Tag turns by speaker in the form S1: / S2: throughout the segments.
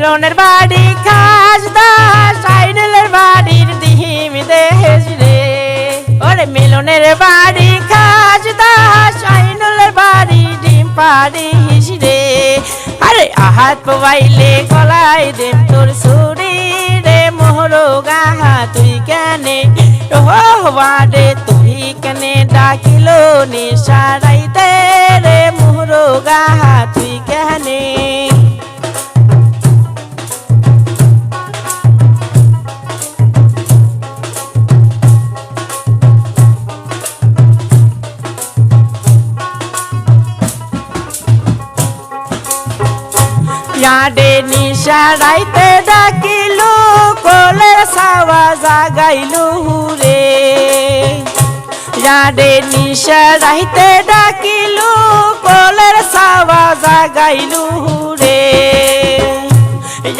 S1: মিলনের বাড়ি খাসদা সাইনুলের বাড়ির দিহিম দেশ রে ওরে মিলনের বাড়ি খাসদা সাইনুলের বাড়ি ডিম পাড়িস রে আরে আহাত পাইলে গলায় দেম তোর সুরি রে মোহরো গাহা তুই কেনে ওরে তুই কেনে ডাকিল নিশারাইতে রে মোহরো গাহা তুই কেনে याडे निशाराइते डाकिलु कोलेर सावा जागाइलु रे याडे निशाराइते डाकिलु कोलेर सावा जागाइलु रे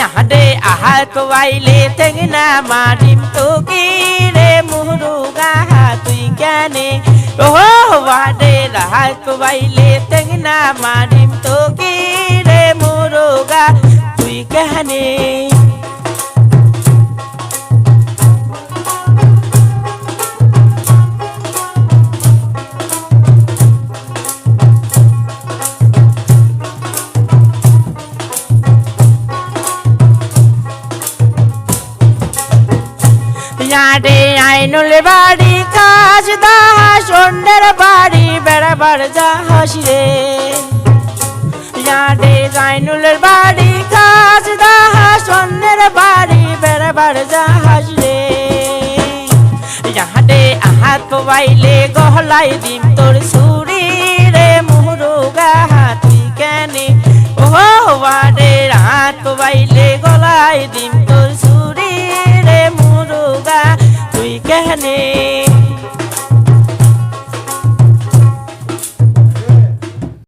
S1: याडे आहात वाइले तेगना मारिम तोकी रे मुरुगा तुई केने ओ वाडे राहात वाइले तेगना मारिम तोकी रे मुरुगा तुई कहने याडे आइनुल बाड़ी खासदा सोंडर बाड़ी बराबर जाहस रे याडे आइनुल बाड़ी खासदा सोंडर बाड़ी बराबर जाहस रे याडे आहात पाइले गहलाई दिम तोर सुरी रे मुरुगा तुई केने ओ वाडे आहात पाइले गहलाई दिम